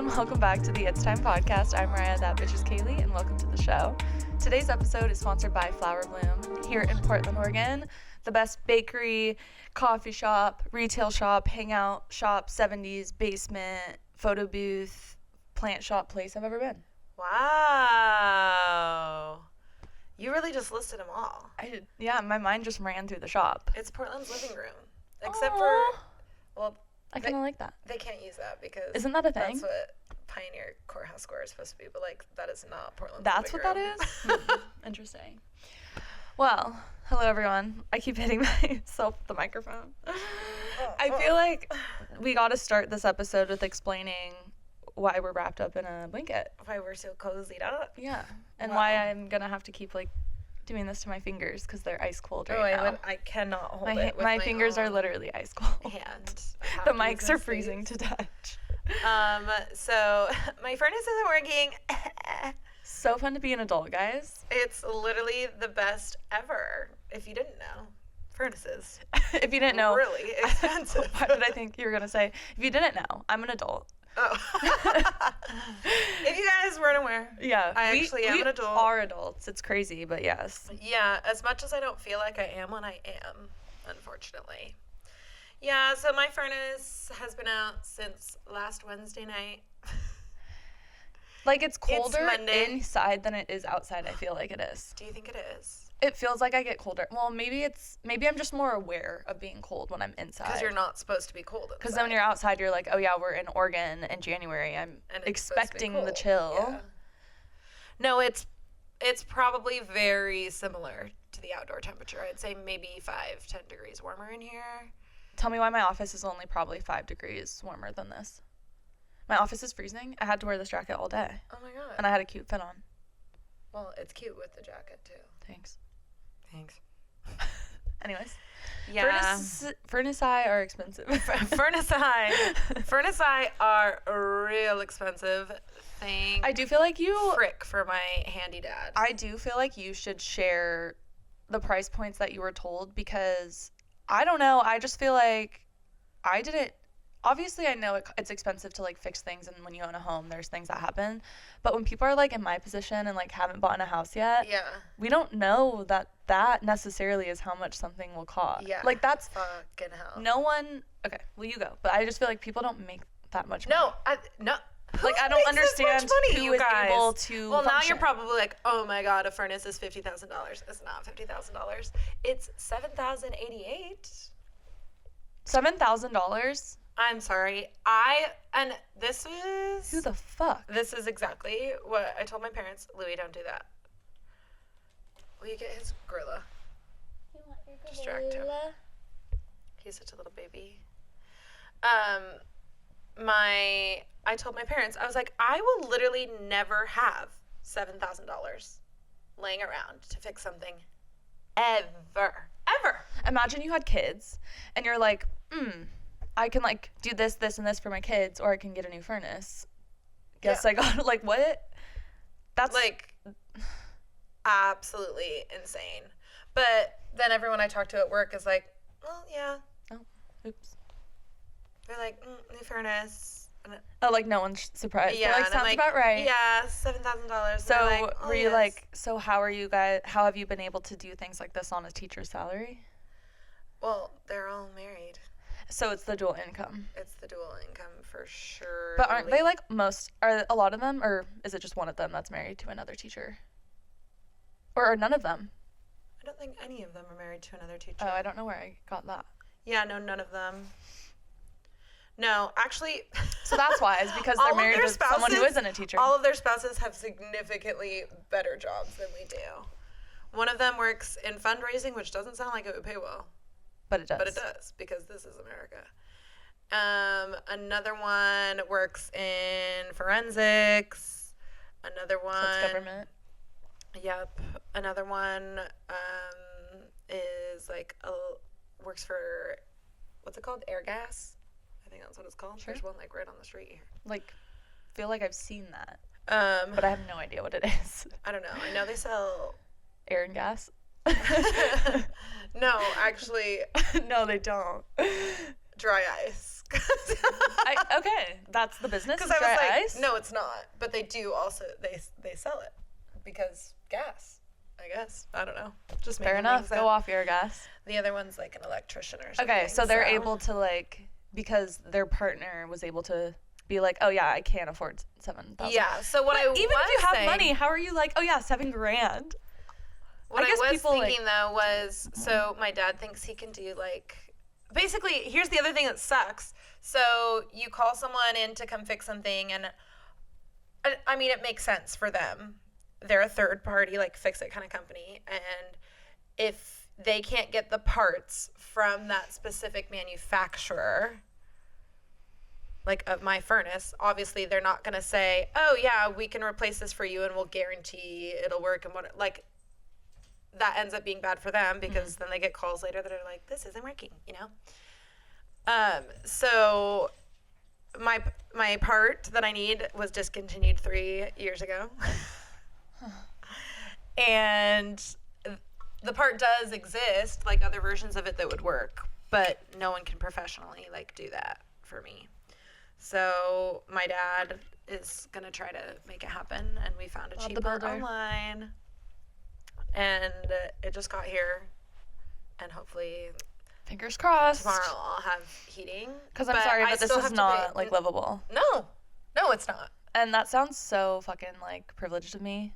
and welcome back to the It's Time podcast. I'm Mariah, that bitch is Kaylee, and welcome to the show. Today's episode is sponsored by Flower Bloom here in Portland, Oregon. The best bakery, coffee shop, retail shop, hangout shop, 70s, basement, photo booth, plant shop place I've ever been. Wow. You really just listed them all. I did. Yeah, my mind just ran through the shop. It's Portland's living room. Except for, well, I kind of like that. They can't use that because isn't that a thing? That's what Pioneer Courthouse Square is supposed to be, but like that is not Portland's That's living what room. that is? Interesting. Well, hello everyone. I keep hitting myself with the microphone. I feel like we got to start this episode with explaining why we're wrapped up in a blanket. Why we're so cozied up. Yeah. And why I'm going to have to keep like doing this to my fingers because they're ice cold right now. I cannot hold it with my fingers are literally ice cold. Hand. The mics are freezing to touch. So my furnace isn't working. So fun to be an adult, guys. It's literally the best ever. If you didn't know, furnaces. If you didn't know, really expensive. What did I think you were gonna say? If you didn't know, I'm an adult. Oh. If you guys weren't aware. Yeah. I actually am an adult. We are adults. It's crazy, but yes. Yeah, as much as I don't feel like I am when I am, unfortunately. Yeah, so my furnace has been out since last Wednesday night. Like it's colder Monday. inside than it is outside, I feel like it is. Do you think it is? It feels like I get colder. Well, maybe I'm just more aware of being cold when I'm inside. Because you're not supposed to be cold inside. Because then when you're outside, you're like, oh yeah, we're in Oregon in January. I'm expecting the chill. Yeah. No, it's probably very similar to the outdoor temperature. I'd say maybe 5-10 degrees warmer in here. Tell me why my office is only probably 5 degrees warmer than this. My office is freezing. I had to wear this jacket all day. Oh my god. And I had a cute fit on. Well, it's cute with the jacket too. Thanks. Anyways. Yeah. Furnace-eye are expensive. Furnace-eye are real expensive. I do feel like frick for my handy dad. I do feel like you should share the price points that you were told because I don't know. I just feel like I didn't. Obviously, I know it's expensive to like fix things, and when you own a home, there's things that happen. But when people are like in my position and like haven't bought a house yet, yeah, we don't know that necessarily is how much something will cost. Yeah, like that's fucking hell. No one. Okay, well you go. But I just feel like people don't make that much money. No. Like I don't understand who is able to. Well, function. now you're probably like, oh my god, a furnace is $50,000. It's not $50,000. It's $7,088. $7,000. I'm sorry. This is... Who the fuck? This is exactly what I told my parents. Louis, don't do that. Will you get his gorilla? You want your gorilla? Distract him. He's such a little baby. I told my parents, I was like, I will literally never have $7,000 laying around to fix something. Ever. Imagine you had kids and you're like, I can like do this, and this for my kids, or I can get a new furnace. Guess I got like what? That's like absolutely insane. But then everyone I talk to at work is like, well, yeah. Oh, oops. They're like, new furnace. Oh, like no one's surprised. Yeah, they're like, sounds about right. Yeah, $7,000. So like, were you like, so how have you been able to do things like this on a teacher's salary? Well, they're all married. So it's the dual income. It's the dual income for sure. But aren't they like are a lot of them, or is it just one of them that's married to another teacher? Or are none of them? I don't think any of them are married to another teacher. Oh, I don't know where I got that. Yeah, no, none of them. No, actually. So that's why, is because they're married to someone who isn't a teacher. All of their spouses have significantly better jobs than we do. One of them works in fundraising, which doesn't sound like it would pay well. But it does. But it does, because this is America. Another one works in forensics. Another one... So it's government. Yep. Another one is like works for, what's it called? Air gas? I think that's what it's called. Sure. There's one like right on the street here. Like, feel like I've seen that. But I have no idea what it is. I don't know. I know they sell... Air and gas? No, actually. No, they don't. Dry ice. Okay, that's the business. Because is I dry was like, ice? no, it's not. But they do also, they sell it because gas, I guess. I don't know. Just Fair making enough. things Go up. off your gas. The other one's like an electrician or something. Okay, so they're able to like, because their partner was able to be like, oh yeah, I can't afford 7,000. Yeah. So what But I even was if you have saying, money, how are you like, oh yeah, $7,000? what I I guess was people, thinking though was, so my dad thinks he can do like, basically, here's the other thing that sucks. So you call someone in to come fix something, and I mean, it makes sense for them. They're a third party, like fix-it kind of company, and if they can't get the parts from that specific manufacturer, like of my furnace, obviously they're not going to say, oh yeah, we can replace this for you and we'll guarantee it'll work, and what, like, that ends up being bad for them because then they get calls later that are like, this isn't working, you know? So my part that I need was discontinued 3 years ago. And the part does exist, like other versions of it that would work, but no one can professionally like do that for me. So my dad is gonna try to make it happen, and we found a Bob the cheaper Builder. online, and it just got here, and hopefully Fingers crossed. tomorrow I'll have heating. Because I'm sorry, but this still is have to not pay- like livable. No, it's not. And that sounds so fucking like privileged of me,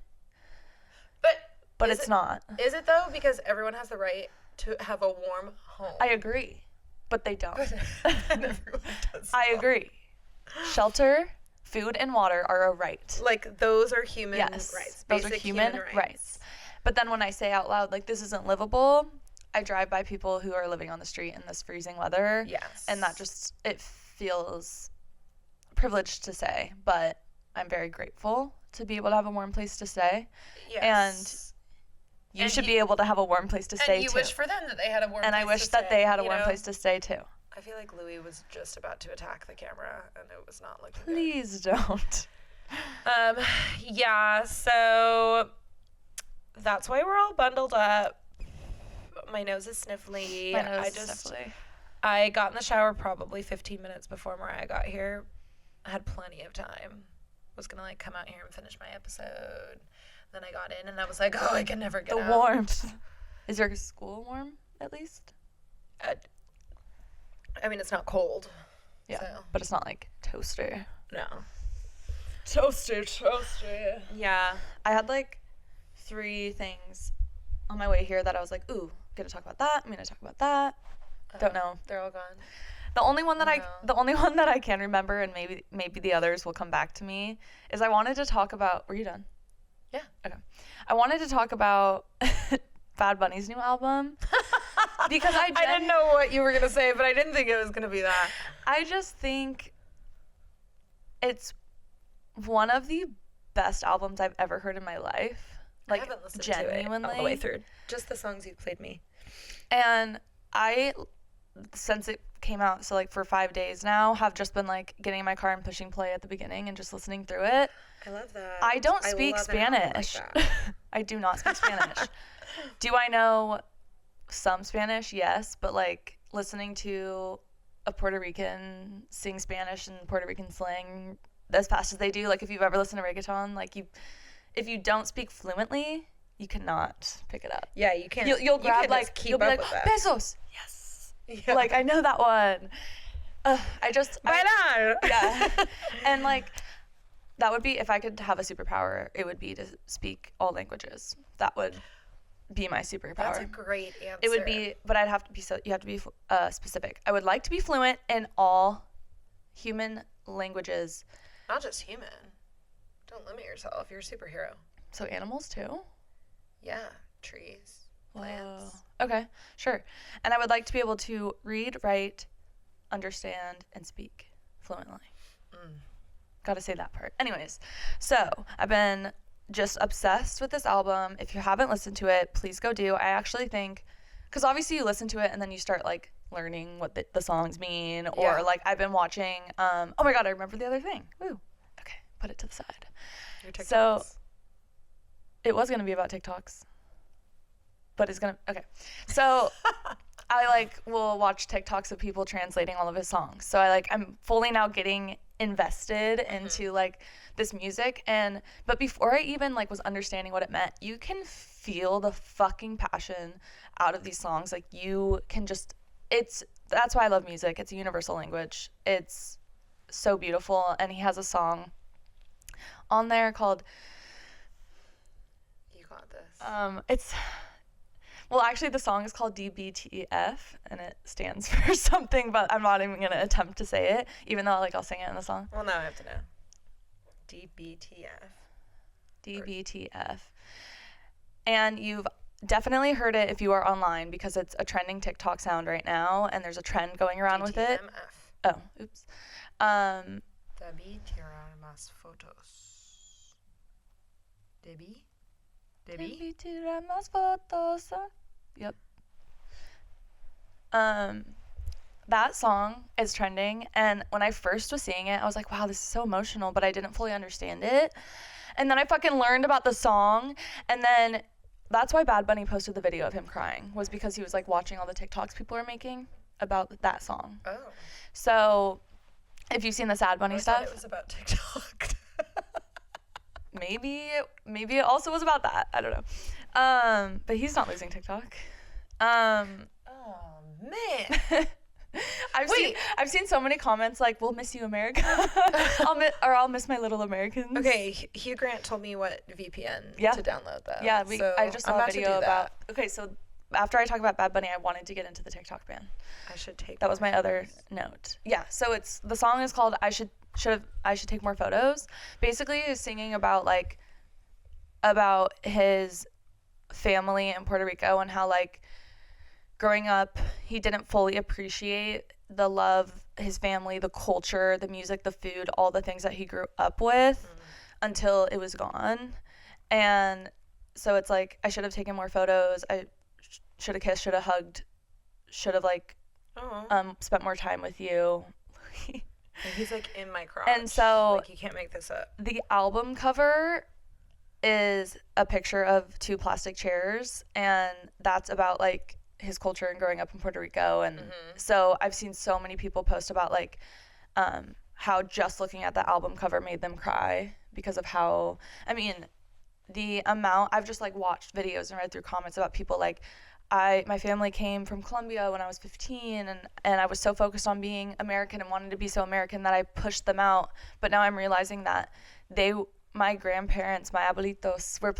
But it's not. Is it though? Because everyone has the right to have a warm home. I agree, but they don't. And everyone does. I agree. Shelter, food, and water are a right. Like those are human Yes, rights. those are Basic human rights. But then when I say out loud, like, this isn't livable, I drive by people who are living on the street in this freezing weather. Yes. And that just, it feels privileged to say, but I'm very grateful to be able to have a warm place to stay. Yes. You And should you- be able to have a warm place to stay And you too. wish for them that they had a warm And place I wish to that stay, they had a you warm know? place to stay too. I feel like Louis was just about to attack the camera, and it was not looking Please don't. good. Yeah, so that's why we're all bundled up. My nose is sniffly. My nose is sniffly. I got in the shower probably 15 minutes before Mariah got here. I had plenty of time. Was gonna like come out here and finish my episode. Then I got in and I was like, oh, I can never get The out. warmth. Is your school warm at least? I mean, it's not cold. Yeah, So. but it's not like toaster. No. Toaster. Yeah. I had like 3 things on my way here that I was like, ooh, gonna talk about that. I'm gonna talk about that. Don't know. They're all gone. The only one that No. the only one that I can remember, and maybe the others will come back to me, is I wanted to talk about. Were you done? Yeah. Okay. I wanted to talk about Bad Bunny's new album because I didn't know what you were gonna say, but I didn't think it was gonna be that. I just think it's one of the best albums I've ever heard in my life. Like, I haven't listened genuinely. to it all the way through. Just the songs you played me. And I, since it came out, so like for 5 days now, have just been like getting in my car and pushing play at the beginning and just listening through it. I love that. I don't speak love an album Spanish. Like that. I do not speak Spanish. Do I know some Spanish? Yes, but like listening to a Puerto Rican sing Spanish and Puerto Rican slang as fast as they do, like if you've ever listened to reggaeton, like if you don't speak fluently, you cannot pick it up. Yeah, you can't. You'll grab can't like just keep you'll be up like with that. pesos. Yes. Yeah. Like I know that one. Yeah. And like that would be, if I could have a superpower, it would be to speak all languages. That would be my superpower. That's a great answer. It would be, but I'd have to be you have to be specific. I would like to be fluent in all human languages. Not just human. Don't limit yourself. You're a superhero. So animals too? Yeah. Trees. Plants. Whoa. Okay, sure. And I would like to be able to read, write, understand, and speak fluently. Gotta say that part. Anyways, so I've been just obsessed with this album. If you haven't listened to it, please go do. I actually think, because obviously you listen to it and then you start like learning what the songs mean, or Yeah. like I've been watching, oh my God, I remember the other thing. Woo. Okay, put it to the side. Your TikToks. So it was going to be about TikToks, but it's going to, okay. So I like will watch TikToks of people translating all of his songs. So I'm fully now getting invested into like this music, but before I even like was understanding what it meant, you can feel the fucking passion out of these songs. Like you can just, that's why I love music. It's a universal language. It's so beautiful. And he has a song on there called, you got this. Well, actually, the song is called DBTF, and it stands for something, but I'm not even going to attempt to say it, even though I'll sing it in the song. Well, now I have to know. DBTF. And you've definitely heard it if you are online, because it's a trending TikTok sound right now, and there's a trend going around with it. Oh, oops. Debí tirar más fotos. Debí tirar más fotos. Yep. That song is trending, and when I first was seeing it, I was like, wow, this is so emotional, but I didn't fully understand it. And then I fucking learned about the song, and then that's why Bad Bunny posted the video of him crying, was because he was like watching all the TikToks people are making about that song. Oh. So if you've seen the Sad Bunny stuff, it was about TikTok. maybe it also was about that. I don't know. But he's not losing TikTok. Oh man. I've seen so many comments like, "We'll miss you, America," I'll miss my little Americans. Okay, Hugh Grant told me what VPN to download though. Yeah, I just saw a video about. Okay, so after I talk about Bad Bunny, I wanted to get into the TikTok ban. I should take. That was my other note. Yeah, so the song is called I should take more photos. Basically, is singing about his family in Puerto Rico and how growing up, he didn't fully appreciate the love, his family, the culture, the music, the food, all the things that he grew up with until it was gone. And so it's like, I should have taken more photos. I should have kissed, should have hugged, should have spent more time with you. He's in my crotch. And so you can't make this up. The album cover is a picture of two plastic chairs, and that's about his culture and growing up in Puerto Rico. And so I've seen so many people post about how just looking at the album cover made them cry because of how, the amount, I've just watched videos and read through comments about people my family came from Colombia when I was 15, and I was so focused on being American and wanting to be so American that I pushed them out. But now I'm realizing that my grandparents, my abuelitos, were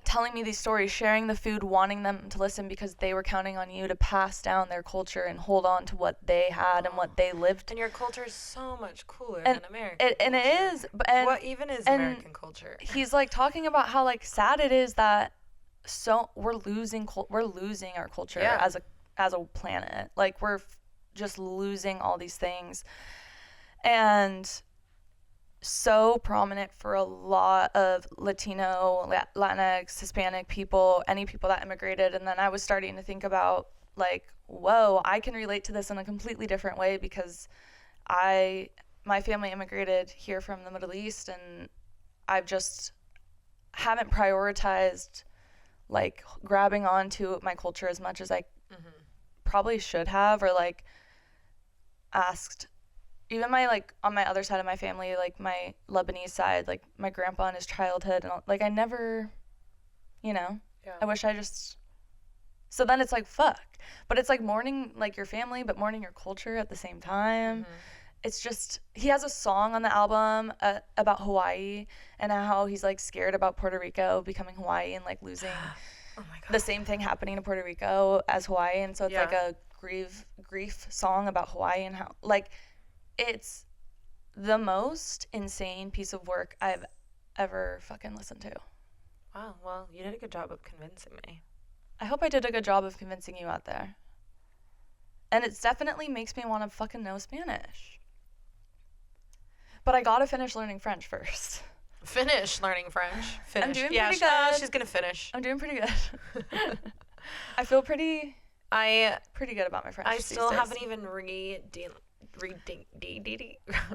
telling me these stories, sharing the food, wanting them to listen because they were counting on you to pass down their culture and hold on to what they had and what they lived. And your culture is so much cooler than American culture. And it is. And what even is American culture? He's talking about how sad it is that we're losing our culture as a planet. We're just losing all these things. And so prominent for a lot of Latino, Latinx, Hispanic people, any people that immigrated. And then I was starting to think about whoa, I can relate to this in a completely different way because my family immigrated here from the Middle East, and I've just haven't prioritized grabbing onto my culture as much as I probably should have, or asked. Even my on my other side of my family, my Lebanese side, my grandpa in his childhood, and I never, I wish I just. So then it's fuck, but it's mourning your family, but mourning your culture at the same time. It's just, he has a song on the album about Hawaii and how he's scared about Puerto Rico becoming Hawaii and losing oh my God. The same thing happening to Puerto Rico as Hawaii, and so it's a grief song about Hawaii and how it's the most insane piece of work I've ever fucking listened to. Wow, well, you did a good job of convincing me. I hope I did a good job of convincing you out there. And it definitely makes me want to fucking know Spanish. But I gotta finish learning French first. Finish learning French. Finish. I'm doing pretty good. She's gonna finish. I'm doing pretty good. I feel pretty good about my French. I still haven't even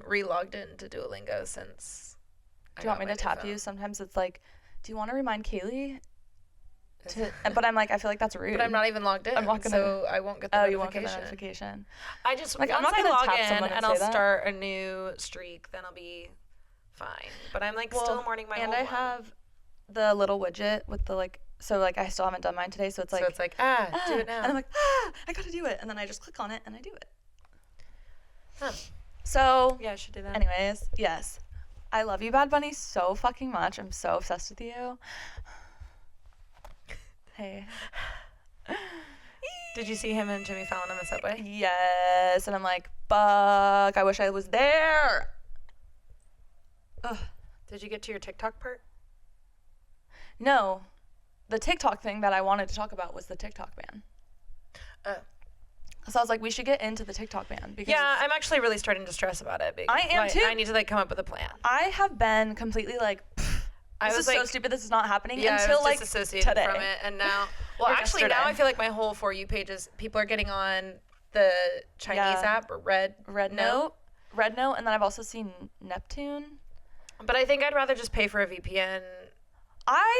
re-logged into Duolingo since. Do you want me to tap you? Sometimes it's do you want to remind Kaylee? But I'm like, I feel like that's rude. But I'm not even logged in, so I won't get the notification. You won't get the notification. I just, like, once I'm not I gonna log tap in someone and say I'll that. start a new streak, then I'll be fine. But I'm like still mourning my and old I one. have the little widget with the like, so like I still haven't done mine today, so it's like, do it now. And I'm like, I gotta do it, and then I just click on it and I do it. Huh. So Yeah, I should do that. anyways, yes, I love you, Bad Bunny, so fucking much. I'm so obsessed with you. Hey. Did you see him and Jimmy Fallon on the subway? Yes, and I'm like, fuck, I wish I was there. Ugh. Did you get to your TikTok part? No, the TikTok thing that I wanted to talk about was the TikTok ban. Oh. So I was like, we should get into the TikTok ban. Because Yeah, I'm actually really starting to stress about it. Because I am too. I need to like come up with a plan. I have been completely like, this is so stupid, this is not happening, until like disassociated today. from it. And now, well, actually yesterday. now I feel like my whole For You page is people are getting on the Chinese app, or Red Note. And then I've also seen Neptune. But I think I'd rather just pay for a VPN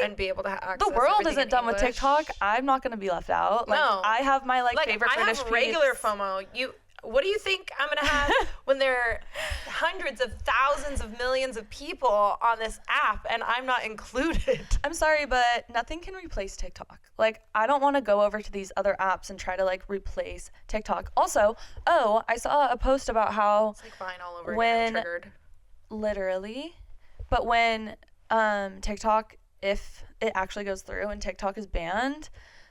and be able to access the world everything isn't in done with English. TikTok. I'm not going to be left out. Like, No. I have my like favorite British I have regular peeps. FOMO. What do you think I'm going to have when there are hundreds of thousands of millions of people on this app and I'm not included? I'm sorry, but nothing can replace TikTok. Like, I don't want to go over to these other apps and try to like replace TikTok. Also, I saw a post about how It's like Vine all over when again, triggered. literally, but when TikTok, if it actually goes through and TikTok is banned,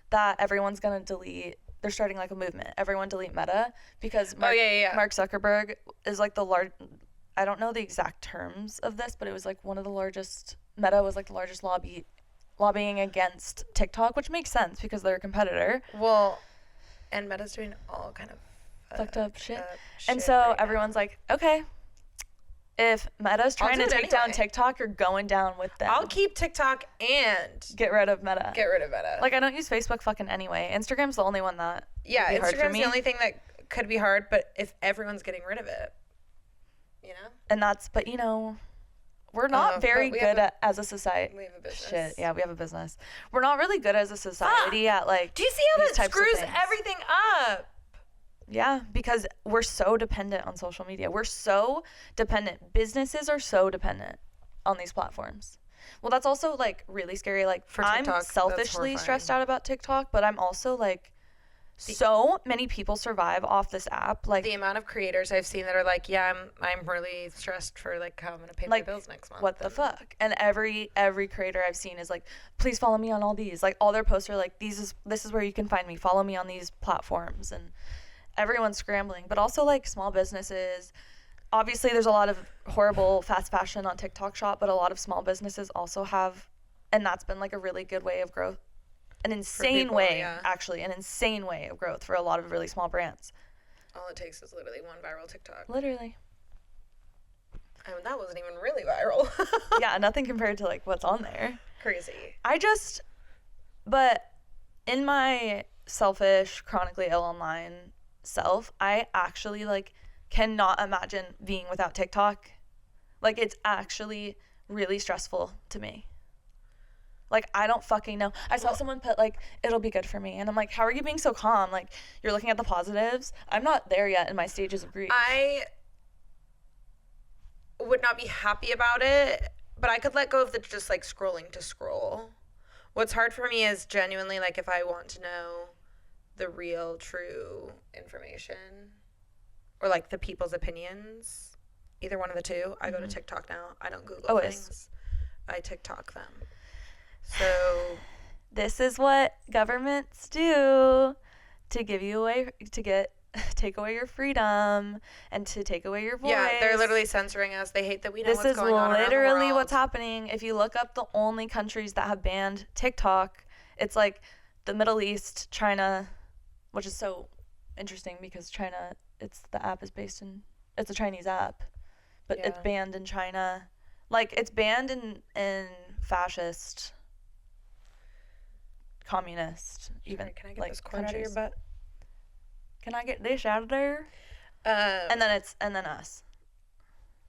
that everyone's gonna delete. They're starting like a movement. Everyone delete Meta because Mark Zuckerberg is like I don't know the exact terms of this, but it was like one of the largest. Meta was like the largest lobbying against TikTok, which makes sense because they're a competitor. Well, and Meta's doing all kind of fucked up shit. And so everyone's like, okay, if Meta's trying to take down TikTok, you're going down with them. I'll keep TikTok and get rid of Meta. Like, I don't use Facebook fucking anyway. Instagram's the only one that would be hard for Instagram's me. the only thing that could be hard, but if everyone's getting rid of it, you know? And but you know, we're not very good as a society. We have a business. Shit, yeah, we have a business. We're not really good as a society at like. Do you see how that screws everything up? Yeah, because we're so dependent on social media. We're so dependent. Businesses are so dependent on these platforms. Well, that's also like really scary. Like, for TikTok, I'm selfishly stressed out about TikTok, but I'm also like, so many people survive off this app. Like, the amount of creators I've seen that are like, yeah, I'm really stressed for like how I'm gonna pay my bills next month. What the fuck? And every creator I've seen is like, please follow me on all these. Like, all their posts are like, this is where you can find me. Follow me on these platforms. And everyone's scrambling, but also like small businesses. Obviously, there's a lot of horrible fast fashion on TikTok Shop, but a lot of small businesses also have, and that's been like a really good way of growth. An insane way of growth for a lot of really small brands. All it takes is literally one viral TikTok. Literally. I mean, that wasn't even really viral. Yeah, nothing compared to like what's on there. Crazy. But in my selfish, chronically ill online self, I actually like cannot imagine being without TikTok. Like, it's actually really stressful to me. Like, I don't fucking know. I saw someone put like, it'll be good for me, and I'm like, how are you being so calm? Like, you're looking at the positives. I'm not there yet in my stages of grief. I would not be happy about it, but I could let go of the just like scrolling to scroll. What's hard for me is genuinely like if I want to know the real, true information or like the people's opinions, either one of the two, I go to TikTok now. I don't Google things. I TikTok them. So this is what governments do to give you away, take away your freedom and to take away your voice. Yeah, they're literally censoring us. They hate that we know what's going on around the world. This is literally what's happening. If you look up the only countries that have banned TikTok, it's like the Middle East, China, which is so interesting because China, the app is based in, it's a Chinese app, but it's banned in China. Like, it's banned in fascist, communist, even. Can I get like this cord countries. out of your butt? Can I get this out of there? And then us.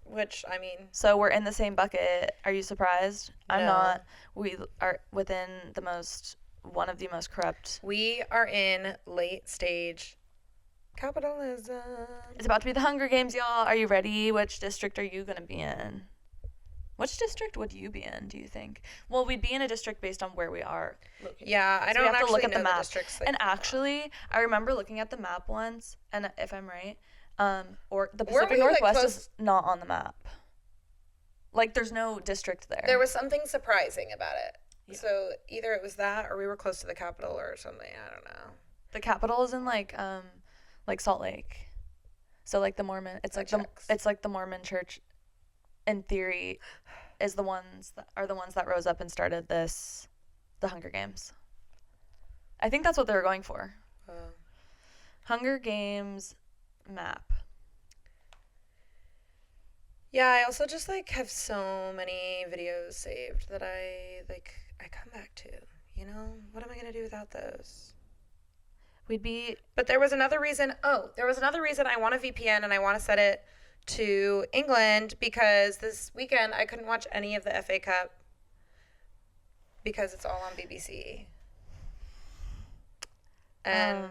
Which, I mean. So we're in the same bucket. Are you surprised? No. I'm not. We are within the most one of the most corrupt. We are in late stage capitalism. It's about to be the Hunger Games, y'all. Are you ready? Which district are you going to be in? Which district would you be in, do you think? Well, we'd be in a district based on where we are located. Yeah, I So don't we have actually to look at know the map. districts. And actually, I remember looking at the map once, and if I'm right, or the Weren't Pacific we, like, Northwest close- is not on the map. Like, there's no district there. There was something surprising about it. Yeah. So either it was that or we were close to the capital or something. I don't know. The capital is in like Salt Lake. So like the Mormon, it's like the Mormon church, in theory, is the ones that rose up and started the Hunger Games. I think that's what they were going for. Hunger Games map. Yeah, I also just like have so many videos saved that I come back to. You know, what am I gonna do without those? But there was another reason. Oh, there was another reason I want a VPN and I want to set it to England, because this weekend I couldn't watch any of the FA Cup because it's all on BBC. And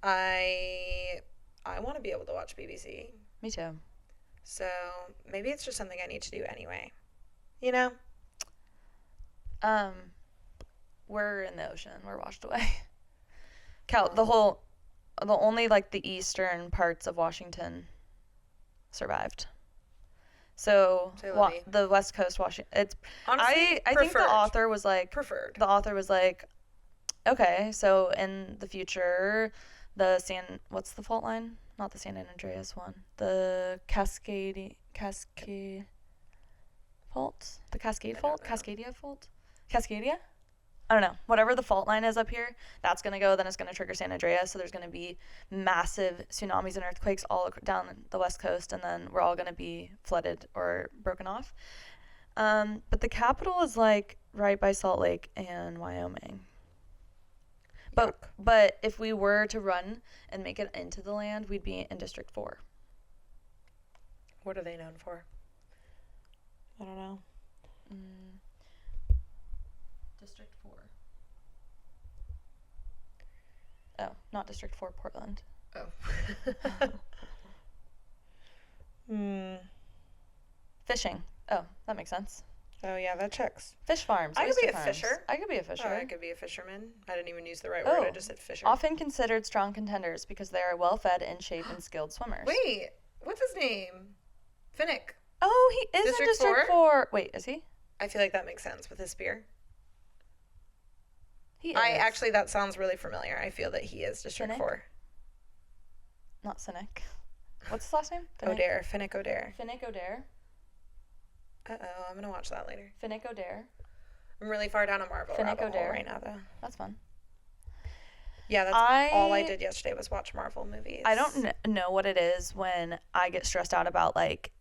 I want to be able to watch BBC. Me too. So maybe it's just something I need to do anyway. You know? We're in the ocean. We're washed away. The only like the eastern parts of Washington survived. So the West Coast Washington. It's honestly, I think the author was like preferred. The author was like, okay, so in the future, what's the fault line? Not the San Andreas one. The Cascade fault? The Cascade fault? Cascadia fault? Cascadia? I don't know. Whatever the fault line is up here, that's going to go. Then it's going to trigger San Andreas. So there's going to be massive tsunamis and earthquakes all down the West Coast. And then we're all going to be flooded or broken off. But the capital is like right by Salt Lake and Wyoming. But if we were to run and make it into the land, we'd be in District 4. What are they known for? I don't know. District 4. Oh, not District 4, Portland. Oh. Fishing. Oh, that makes sense. Oh, yeah, that checks. Fish farms. I could be a farms. fisher. I could be a fisher. Oh, I could be a fisherman. I didn't even use the right word. I just said fisher. Often considered strong contenders because they are well-fed, in shape, and skilled swimmers. Wait, what's his name? Finnick. Oh, he is in District 4. Wait, is he? I feel like that makes sense with his spear. He is. Actually, that sounds really familiar. I feel that he is District Finnick? 4. Not Cynic. What's his last name? O'Dare. Finnick O'Dare. Finnick O'Dare. Uh-oh, I'm going to watch that later. Finnick O'Dare. I'm really far down a Marvel rabbit hole right now, though. That's fun. Yeah, that's all I did yesterday was watch Marvel movies. I don't know what it is when I get stressed out about, like,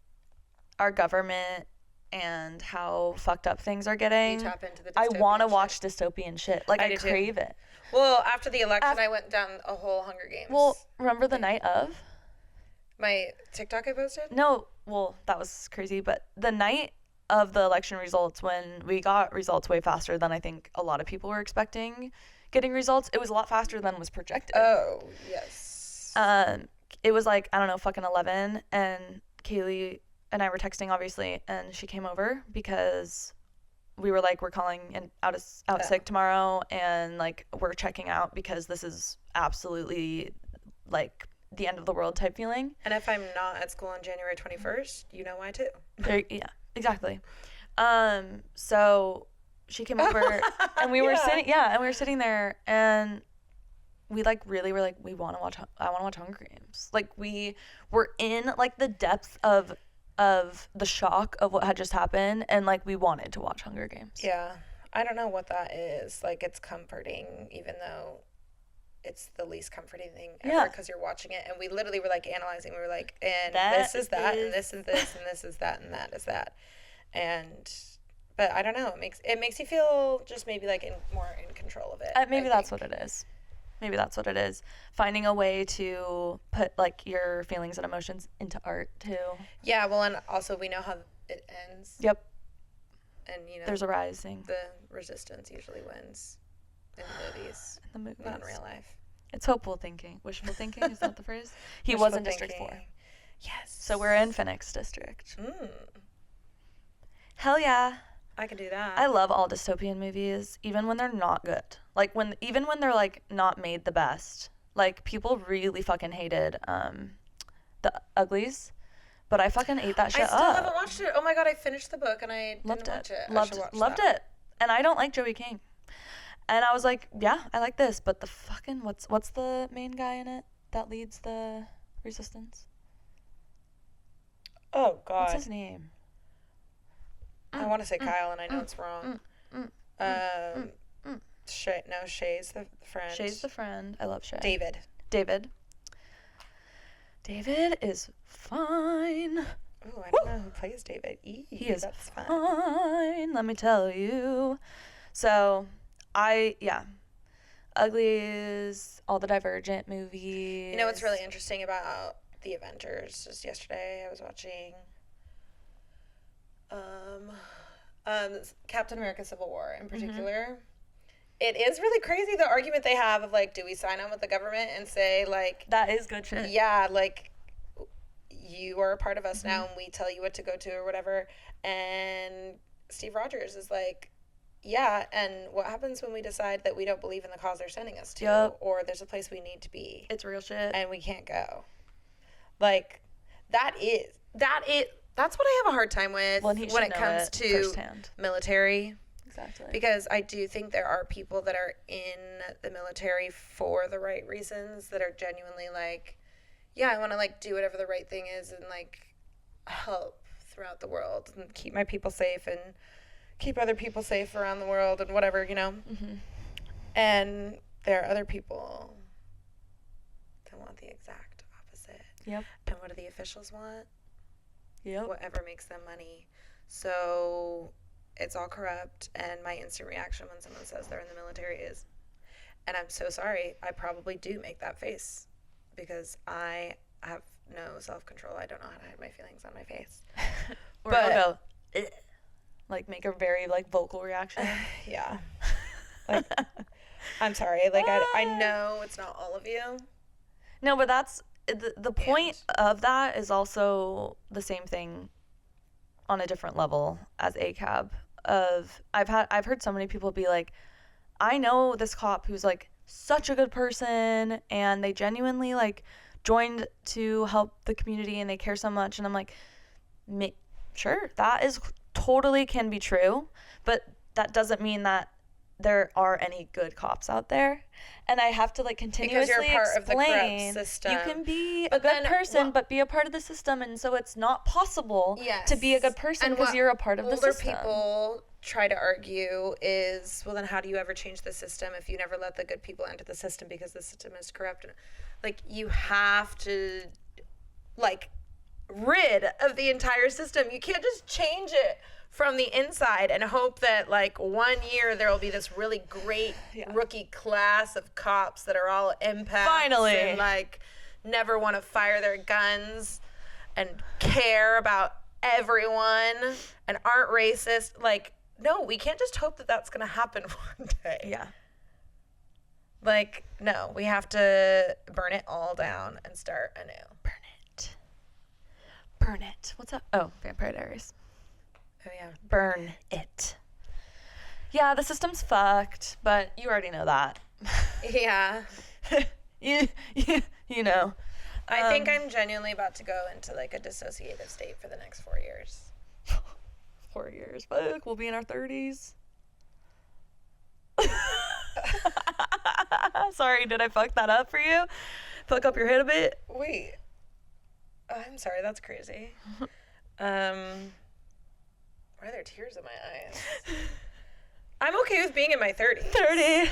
our government and how fucked up things are getting. You tap into the I dystopian want to shit. watch dystopian shit. Like, I do too. crave it. Well, after the election, I went down a whole Hunger Games. Well, remember the night of? My TikTok I posted? No, well, that was crazy, but the night of the election results, when we got results way faster than I think a lot of people were expecting getting results, it was a lot faster than was projected. Oh, yes. It was like, I don't know, fucking 11, and Kaylee and I were texting, obviously, and she came over because we were like, we're calling out sick tomorrow, and like, we're checking out because this is absolutely like the end of the world type feeling. And if I'm not at school on January 21st, you know why too. Yeah, exactly. So she came over and we were sitting there, and we like really were like, I want to watch Hunger Games. Like, we were in like the depth of the shock of what had just happened, and like, we wanted to watch Hunger Games. Yeah. I don't know what that is. Like, it's comforting, even though it's the least comforting thing ever, because you're watching it, and we literally were like analyzing. We were like, and this is that, and this is this, and this is that, and that is that, but I don't know. It makes you feel just maybe like more in control of it. Maybe that's what it is. Maybe that's what it is. Finding a way to put like your feelings and emotions into art too. Yeah. Well, and also we know how it ends. Yep. And there's a rising. The resistance usually wins. in the movies. In the movies. Not in real life. It's hopeful thinking. Wishful thinking, is that the phrase? He Wishful was in District 4. thinking. Yes. So we're in Phoenix District. Mm, Hell yeah. I can do that. I love all dystopian movies, even when they're not good. Like, even when they're, like, not made the best. Like, people really fucking hated The Uglies. But I fucking ate that shit I still up. haven't watched it. Oh my god, I finished the book and I Loved didn't watch it. it. Loved it. And I don't like Joey King. And I was like, yeah, I like this, but the fucking what's the main guy in it that leads the resistance? Oh god. What's his name? I want to say Kyle and I know it's wrong. Shay's the friend. Shay's the friend. I love Shay. David is fine. Ooh, I don't know who plays David. He is that's fine, let me tell you. So, Uglies, all the Divergent movies. You know what's really interesting about the Avengers? Just yesterday I was watching Captain America Civil War in particular. It is really crazy the argument they have of like, do we sign on with the government and say like, that is good shit. Yeah, like you are a part of us now and we tell you what to go to or whatever. And Steve Rogers is like, yeah, and what happens when we decide that we don't believe in the cause they're sending us to, or there's a place we need to be? It's real shit. And we can't go. Like, that's what I have a hard time with when it comes to firsthand. Military. Exactly. Because I do think there are people that are in the military for the right reasons, that are genuinely like, yeah, I want to like do whatever the right thing is and like help throughout the world and keep my people safe and keep other people safe around the world and whatever, you know. And there are other people that want the exact opposite. Yep. And what do the officials want? Yep. Whatever makes them money. So it's all corrupt, and my instant reaction when someone says they're in the military is, and I'm so sorry, I probably do make that face because I have no self-control. I don't know how to hide my feelings on my face. Or but go, "Ugh." Like make a very like vocal reaction. Yeah. Like, I'm sorry. Like, I know it's not all of you. No, but that's the point of that is also the same thing on a different level as ACAB. I've heard so many people be like, I know this cop who's like such a good person and they genuinely like joined to help the community and they care so much, and I'm like, sure, that is totally can be true, but that doesn't mean that there are any good cops out there. And I have to like continuously because you're part of the corrupt explain system. you can be a good person but be a part of the system, and so it's not possible to be a good person because you're a part of the system. Older people try to argue is, well, then how do you ever change the system if you never let the good people into the system because the system is corrupt? Like, you have to like rid of the entire system. You can't just change it from the inside and hope that like 1 year there will be this really great rookie class of cops that are all empaths finally and like never want to fire their guns and care about everyone and aren't racist. Like, no, we can't just hope that that's going to happen one day. Yeah. Like, no, we have to burn it all down and start anew. Burn it. What's up? Oh, Vampire Diaries. Oh, yeah. Burn it. Yeah, the system's fucked, but you already know that. Yeah. you know. I think I'm genuinely about to go into like a dissociative state for the next 4 years. 4 years. Fuck, we'll be in our 30s. Sorry, did I fuck that up for you? Fuck up your head a bit? Wait. I'm sorry, that's crazy. Why are there tears in my eyes? I'm okay with being in my 30s. 30.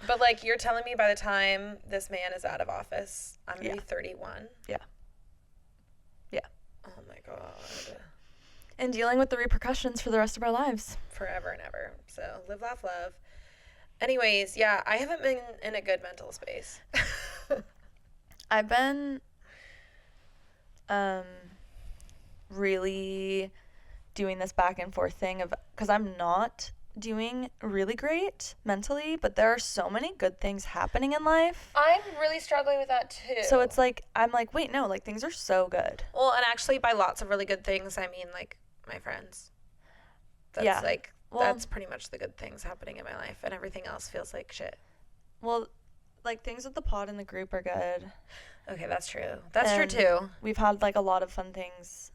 But like, you're telling me by the time this man is out of office, I'm gonna be 31? Yeah. Yeah. Oh my god. And dealing with the repercussions for the rest of our lives. Forever and ever. So, live, laugh, love. Anyways, yeah, I haven't been in a good mental space. I've been really doing this back and forth thing of, because I'm not doing really great mentally, but there are so many good things happening in life. I'm really struggling with that too. So it's like, I'm like, wait, no, like things are so good. Well, and actually by lots of really good things, I mean like my friends. That's Yeah. like, Well, that's pretty much the good things happening in my life, and everything else feels like shit. well, like things with the pod and the group are good. Okay, that's true. That's And true too. We've had like a lot of fun things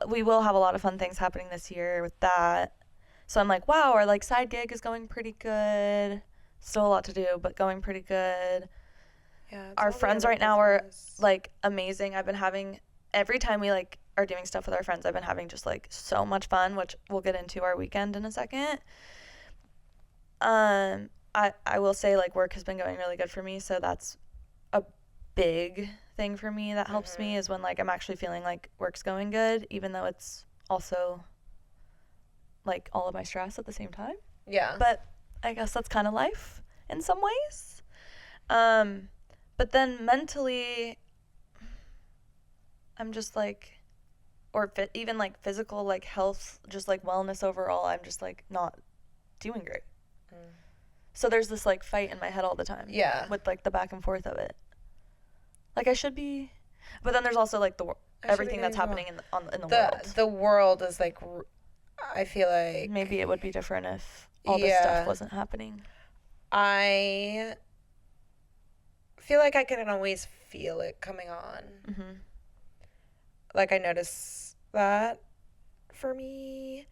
we will have a lot of fun things happening this year with that. So I'm like, wow, our like side gig is going pretty good. Still a lot to do, but going pretty good. Yeah. Our friends right now are like amazing. I've been having, every time we like are doing stuff with our friends, I've been having just like so much fun, which we'll get into our weekend in a second. I will say like work has been going really good for me, so that's a big thing for me that helps me, is when like I'm actually feeling like work's going good, even though it's also like all of my stress at the same time. Yeah. But I guess that's kind of life in some ways. But then mentally, I'm just like, or even like physical, like health, just like wellness overall, I'm just like not doing great. So there's this like fight in my head all the time. Yeah. With like the back and forth of it. Like I should be, but then there's also like everything that's happening in the world. The world is like, I feel like maybe it would be different if all this stuff wasn't happening. I feel like I can always feel it coming on. Mm-hmm. Like I notice that for me.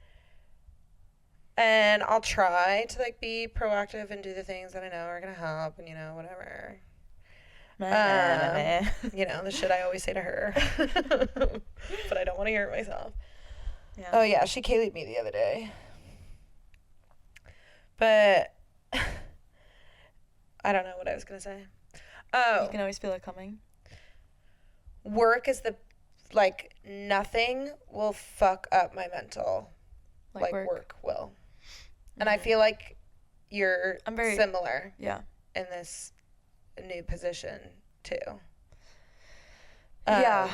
And I'll try to like be proactive and do the things that I know are gonna help, and whatever. The shit I always say to her, but I don't want to hear it myself. Yeah. Oh yeah, she Kaylee'd me the other day, but I don't know what I was gonna say. Oh, you can always feel it coming. Work is nothing will fuck up my mental, like work will. And I feel like I'm very similar. Yeah. In this new position too. Yeah.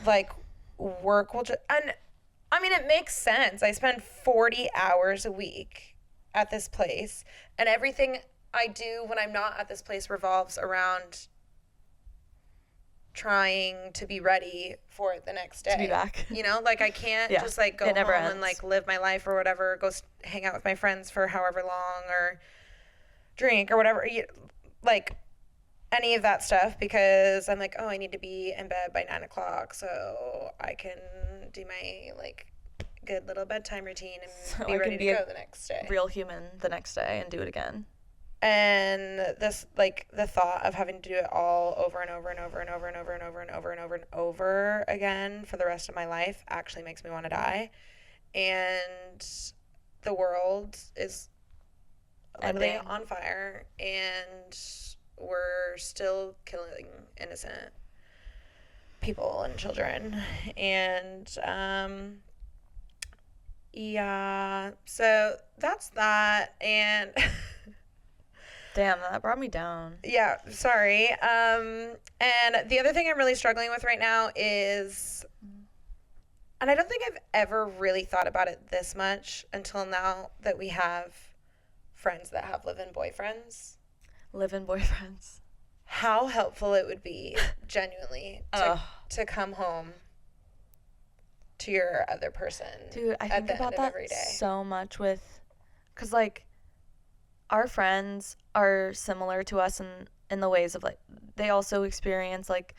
Like work will and I mean it makes sense. I spend 40 hours a week at this place, and everything I do when I'm not at this place revolves around trying to be ready for it the next day. To be back. Like I can't just like go home and like live my life or whatever, go hang out with my friends for however long or drink or whatever, like any of that stuff, because I'm like, oh, I need to be in bed by 9:00 so I can do my like good little bedtime routine and be ready to go the next day. Real human the next day and do it again. And this, like, the thought of having to do it all over and over and over and over and over and over and over and over and over again for the rest of my life actually makes me want to die. And the world is literally on fire, and we're still killing innocent people and children. And so that's that. And damn, that brought me down. Yeah, sorry. And the other thing I'm really struggling with right now is, and I don't think I've ever really thought about it this much until now that we have friends that have live-in boyfriends. Live-in boyfriends. How helpful it would be, genuinely, to come home to your other person. Dude, I think about that so much because like, our friends are similar to us in the ways of like, they also experience like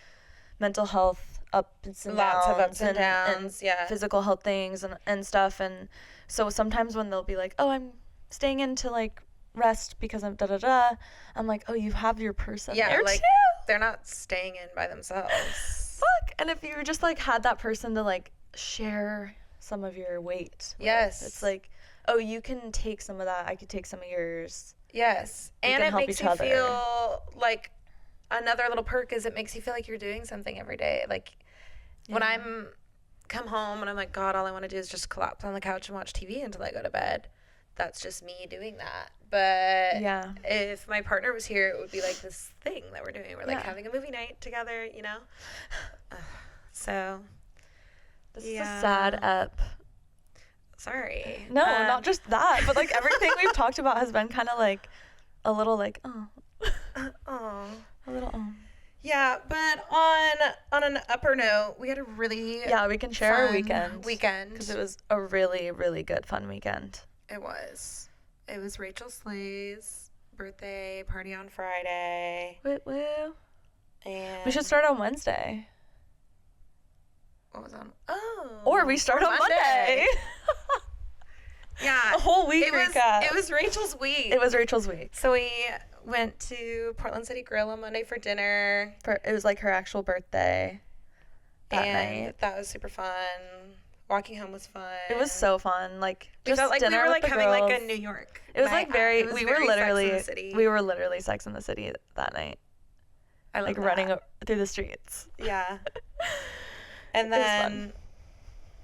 mental health ups and lots downs, of ups and downs, and physical health things and stuff. And so sometimes when they'll be like, oh, I'm staying in to like rest because I'm da-da-da, I'm like, oh, you have your person there like, too. They're not staying in by themselves. Fuck. And if you just like had that person to like share some of your weight with, it's like, oh, you can take some of that, I could take some of yours. Yes. And it makes you feel like, another little perk is it makes you feel like you're doing something every day. Like, when I'm come home and I'm like, God, all I want to do is just collapse on the couch and watch TV until I go to bed. That's just me doing that. But if my partner was here, it would be like this thing that we're doing. We're like having a movie night together, So this is a sad ep. Sorry. No, not just that, but like everything we've talked about has been kind of like a little like, oh. Oh. A little, oh. Yeah, but on an upper note, we had a really Yeah, we can share our weekend. Because it was a really, really good, fun weekend. It was. It was Rachel Slay's birthday party on Friday. Woo woo. And We should start on Wednesday. What was on? Oh. Or we start on Monday. Yeah. A whole week recap. It was Rachel's week. It was Rachel's week. So we went to Portland City Grill on Monday for dinner. It was like her actual birthday that night. That was super fun. Walking home was fun. It was so fun. Like, we felt like we were like having like a New York. It was like very. We were literally. Sex in the City. We were literally Sex in the City that night. I love like that. running through the streets. Yeah. And then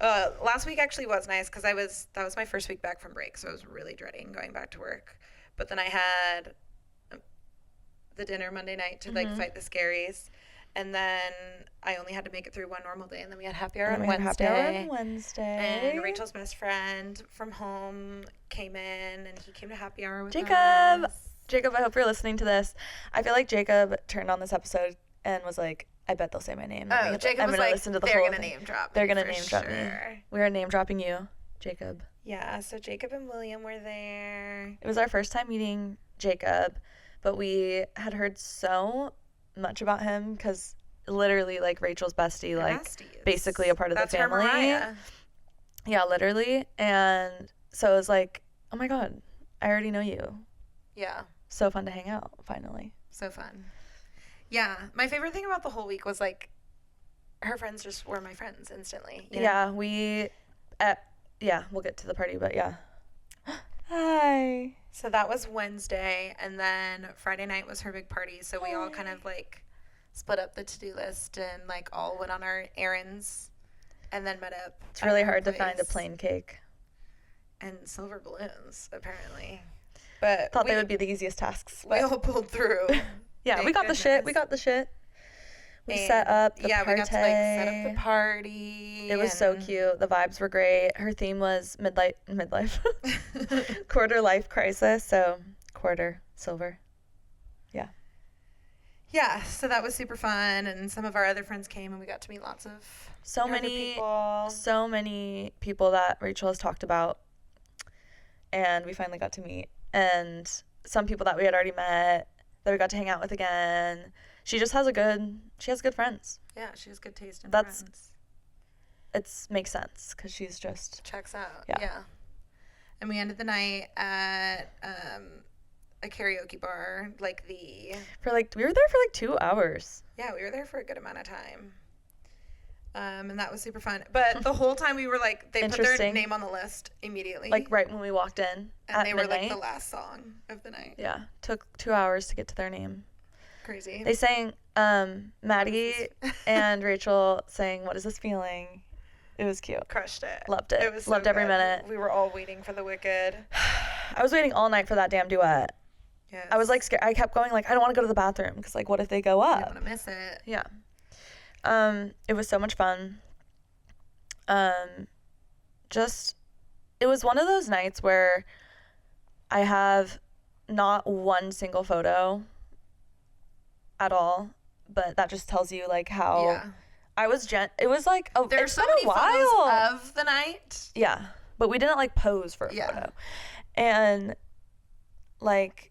last week actually was nice because that was my first week back from break, so I was really dreading going back to work. But then I had the dinner Monday night to like fight the scaries, and then I only had to make it through one normal day, and then we had happy hour on Wednesday. And Rachel's best friend from home came in, and he came to happy hour with us. Jacob, I hope you're listening to this. I feel like Jacob turned on this episode and was like, I bet they'll say my name. Oh, Jacob was like, they're going to name drop me. They're going to name drop me. We are name dropping you, Jacob. Yeah, so Jacob and William were there. It was our first time meeting Jacob, but we had heard so much about him because literally, like, Rachel's bestie, like, basically a part of the family. Her Mariah. Yeah, literally. And so it was like, oh my God, I already know you. Yeah. So fun to hang out, finally. So fun. Yeah. My favorite thing about the whole week was, like, her friends just were my friends instantly. You know? Yeah, we'll get to the party, but yeah. Hi. So that was Wednesday, and then Friday night was her big party, so we all kind of, like, split up the to-do list and, like, all went on our errands and then met up. It's really hard to find a plain cake. And silver balloons, apparently. But thought they would be the easiest tasks. We all pulled through. Yeah, we got the shit. We set up the party. Yeah, we got to, like, set up the party. It was so cute. The vibes were great. Her theme was midlife, quarter life crisis. So quarter silver. Yeah. Yeah, so that was super fun, and some of our other friends came, and we got to meet lots of so many people that Rachel has talked about, and we finally got to meet. And some people that we had already met that we got to hang out with again. She has good friends. Yeah, she has good taste in friends. It makes sense because she's just checks out. Yeah. And we ended the night at a karaoke bar, we were there for like 2 hours. Yeah, we were there for a good amount of time. And that was super fun. But the whole time we were like, they put their name on the list immediately. Like right when we walked in. And they were like the last song of the night. Yeah. Took 2 hours to get to their name. Crazy. They sang, Maddie and Rachel sang, "What Is This Feeling?" It was cute. Crushed it. Loved it. It was so Loved every good. minute. We were all waiting for the Wicked. I was waiting all night for that damn duet. Yes. I was like scared. I kept going like, I don't want to go to the bathroom because like, what if they go up? I don't want to miss it. Yeah. It was so much fun. It was one of those nights where I have not one single photo at all, but that just tells you like how I was it was like there's so many photos of the night. Yeah, but we didn't like pose for a photo, and like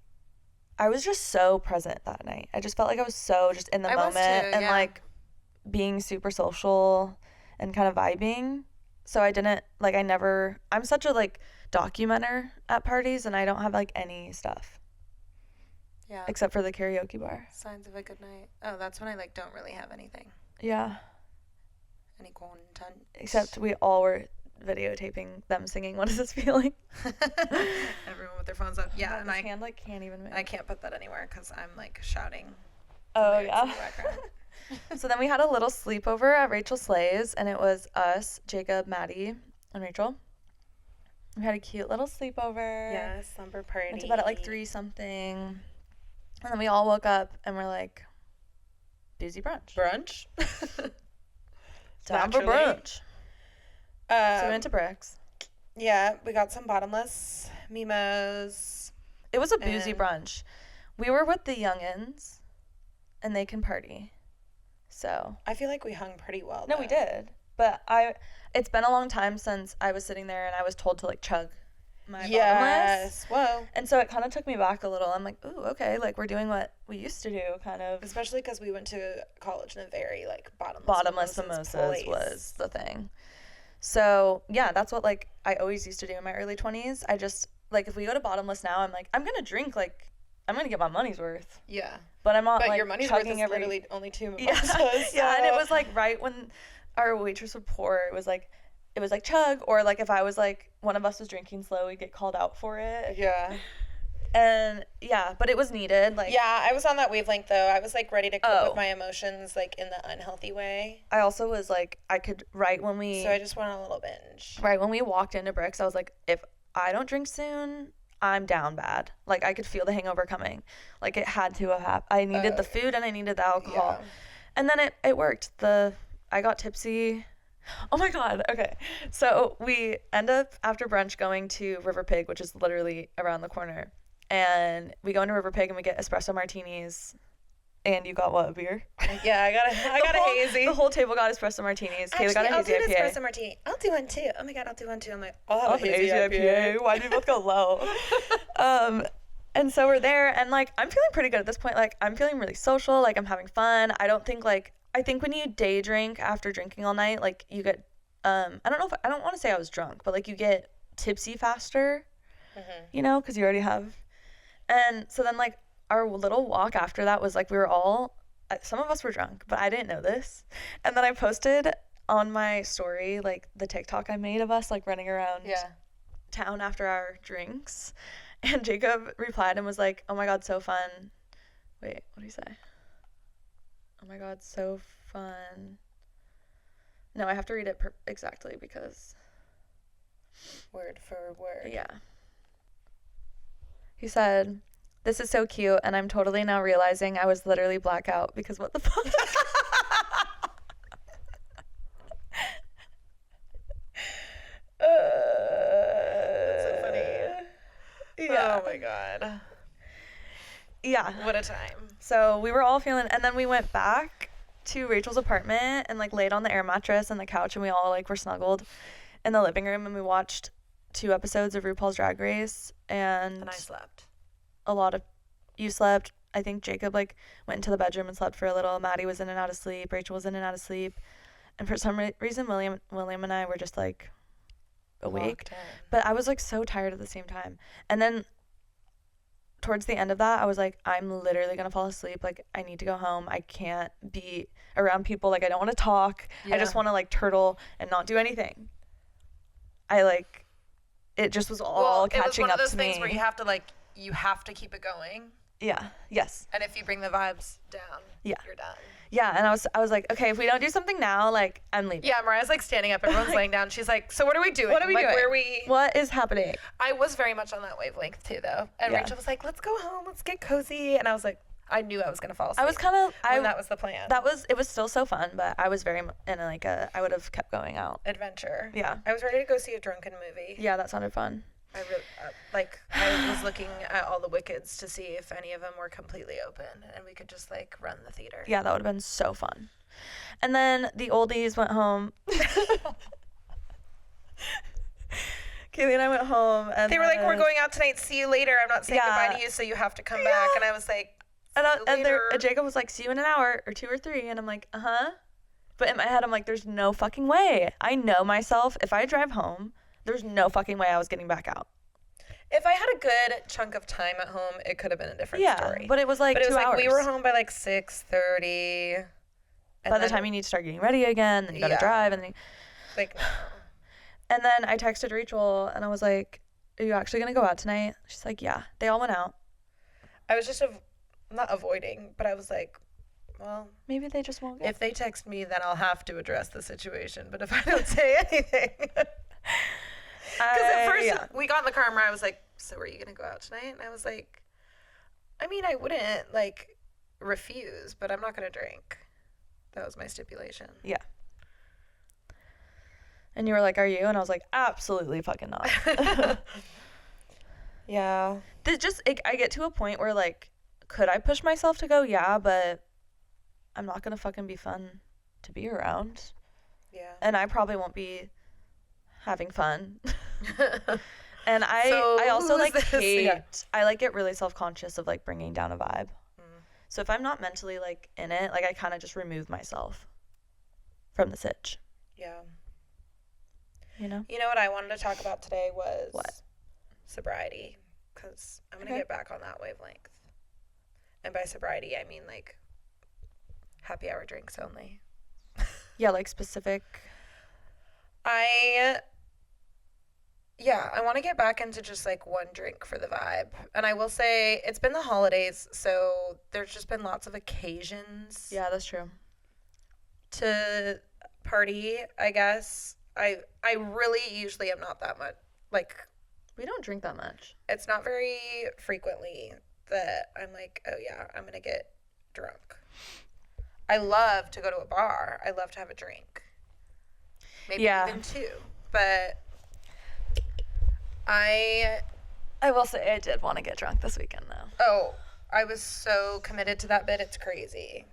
I was just so present that night. I just felt like I was so just in the moment and like being super social and kind of vibing. So I didn't like I'm such a like documenter at parties, and I don't have like any stuff. Yeah. Except for the karaoke bar. Signs of a good night. Oh, that's when I like don't really have anything. Yeah. Any content. Except we all were videotaping them singing "What Is This Feeling?" Everyone with their phones up. Yeah, and my hand like can't even move. I can't put that anywhere because I'm like shouting. Oh yeah. So then we had a little sleepover at Rachel Slay's, and it was us, Jacob, Maddie, and Rachel. We had a cute little sleepover. Yeah, slumber party. Went to bed at like 3-something. And then we all woke up and we're like, boozy brunch. Time for brunch. So we went to Bricks. Yeah, we got some bottomless mimos. It was a boozy And- brunch. We were with the youngins, and they can party. So I feel like we hung pretty well. no, though. we did. But it's been a long time since I was sitting there and I was told to like chug my bottomless. Yes. Whoa. And so it kind of took me back a little. I'm like, ooh, okay, like we're doing what we used to do, kind of. Especially because we went to college in a very like Bottomless mimosas was the thing. So yeah, that's what like I always used to do in my early 20s. I just like if we go to bottomless now, I'm like I'm gonna drink like I'm gonna get my money's worth. Yeah. But I'm not But like your money's worth chugging is literally only 2 mimosas. Yeah, and it was like right when our waitress would pour, it was like chug, or like if I was like one of us was drinking slow, we'd get called out for it. Yeah. And yeah, but it was needed. Like Yeah, I was on that wavelength though. I was like ready to cope Oh. with my emotions like in the unhealthy way. I also was like I could right when we So I just went on a little binge. walked into Bricks, I was like, if I don't drink soon, I'm down bad. Like I could feel the hangover coming. Like it had to have happened. I needed the food and I needed the alcohol. Yeah. And then it worked. I got tipsy. Oh my God. Okay. So we end up after brunch going to River Pig, which is literally around the corner. And we go into River Pig and we get espresso martinis. And you got what, a beer? Yeah, I got a hazy. The whole table got espresso martinis. Kayla got a I'll hazy do an IPA. espresso martini. I'll do one too. Oh my God, I'll do one too. I'm like, I'll have Oh, a hazy IPA. Why did we both go low? And so we're there, and like I'm feeling pretty good at this point. Like I'm feeling really social. Like I'm having fun. I think when you day drink after drinking all night, like you get I don't want to say I was drunk, but like you get tipsy faster, you know, because you already have. And so then like our little walk after that was like we were all some of us were drunk, but I didn't know this. And then I posted on my story like the TikTok I made of us like running around town after our drinks. And Jacob replied and was like, oh my God, so fun. Wait, what did he say? Oh my God, so fun. No, I have to read it exactly because. Word for word. Yeah. He said, this is so cute, and I'm totally now realizing I was literally blackout because what the fuck? That's so funny. Yeah. Oh my God. Yeah. What a time. So we were all feeling, and then we went back to Rachel's apartment and like laid on the air mattress and the couch, and we all like were snuggled in the living room, and we watched 2 episodes of RuPaul's Drag Race, and I slept. a lot of you slept. I think Jacob like went into the bedroom and slept for a little. Maddie was in and out of sleep. Rachel was in and out of sleep, and for some reason William and I were just like awake. Locked in. But I was like so tired at the same time. And then towards the end of that, I was like, I'm literally gonna fall asleep. Like I need to go home. I can't be around people. Like I don't want to talk. I just want to like turtle and not do anything. It just was all catching up to me. It was one of those things where you have to keep it going. Yeah. Yes. And if you bring the vibes down, you're done. Yeah. And I was like, okay, if we don't do something now, like I'm leaving. Yeah, Mariah's like standing up, everyone's laying down. She's like, so what are we doing? What are we like, doing? Where are we? What is happening? I was very much on that wavelength too, though. And Yeah. Rachel was like, let's go home, let's get cozy. And I was like, I knew I was gonna fall asleep. I was kind of. That was the plan. It was still so fun, but I was very in like I would have kept going out. Adventure. Yeah. I was ready to go see a drunken movie. Yeah, that sounded fun. I really I was looking at all the wickets to see if any of them were completely open, and we could just like run the theater. Yeah, that would have been so fun. And then the oldies went home. Kaylee and I went home, and They were like, "We're going out tonight. See you later. I'm not saying goodbye to you, so you have to come back." And I was like, and Jacob was like, "See you in an hour or 2 or 3," and I'm like, "Uh huh." But in my head, I'm like, "There's no fucking way. I know myself. If I drive home, there's no fucking way I was getting back out." if I had a good chunk of time at home, it could have been a different story. But it was like 2 hours. We were home by like 6:30. By the time you need to start getting ready again, then you gotta drive, and then like no. And then I texted Rachel, and I was like, "Are you actually gonna go out tonight?" She's like, "Yeah." They all went out. I was just not avoiding, but I was like, well, maybe they just won't go. If they text me, then I'll have to address the situation. But if I don't say anything, because at first we got in the car and Mariah was like, "So are you gonna go out tonight?" And I was like, "I mean, I wouldn't like refuse, but I'm not gonna drink." That was my stipulation. Yeah. And you were like, are you? And I was like, absolutely fucking not. Yeah. I get to a point where, like, could I push myself to go? Yeah, but I'm not going to fucking be fun to be around. Yeah. And I probably won't be having fun. And So I also, who is like, this? hate, Yeah. I, like, get really self-conscious of, like, bringing down a vibe. So if I'm not mentally, like, in it, like, I kind of just remove myself from the sitch. Yeah. You know? You know what I wanted to talk about today was What? sobriety, because I'm going to Okay. get back on that wavelength. And by sobriety, I mean, like, happy hour drinks only. Yeah, like, specific. I want to get back into just, like, one drink for the vibe. And I will say, it's been the holidays, so there's just been lots of occasions Yeah, that's true. to party, I guess. I really usually am not that much, like, We don't drink that much. it's not very frequently that I'm like, oh yeah, I'm gonna get drunk. I love to go to a bar. I love to have a drink. Maybe Yeah. even two. But I will say I did want to get drunk this weekend, though. I was so committed to that bit, it's crazy.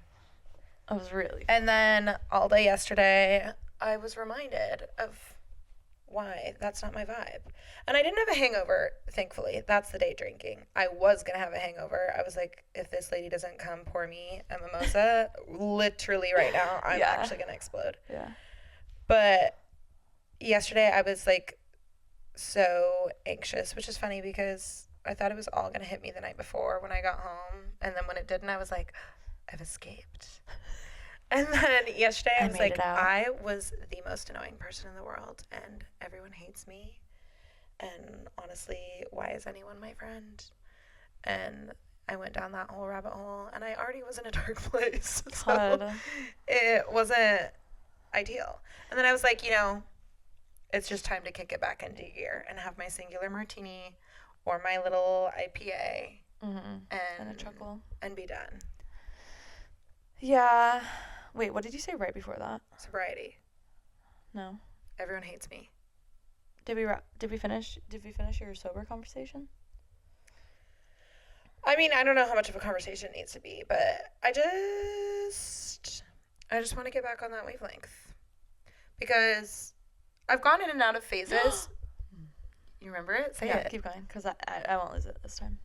I was really. And then all day yesterday, I was reminded of why that's not my vibe. And I didn't have a hangover, thankfully. That's the day drinking. I was going to have a hangover. I was like, if this lady doesn't come pour me a mimosa, literally right now, I'm actually going to explode. Yeah. But yesterday I was like so anxious, which is funny because I thought it was all going to hit me the night before when I got home. And then when it didn't, I was like, I've escaped. And then yesterday I was like, I was the most annoying person in the world and everyone hates me. And honestly, why is anyone my friend? And I went down that whole rabbit hole and I already was in a dark place. So it wasn't ideal. And then I was like, you know, it's just time to kick it back into gear and have my singular martini or my little IPA and a chuckle and be done. Yeah. Wait, what did you say right before that? Sobriety. No. Everyone hates me. Did we finish your sober conversation? I mean, I don't know how much of a conversation it needs to be, but I just want to get back on that wavelength because I've gone in and out of phases. You remember it? Say it. Yeah, keep going, because I won't lose it this time.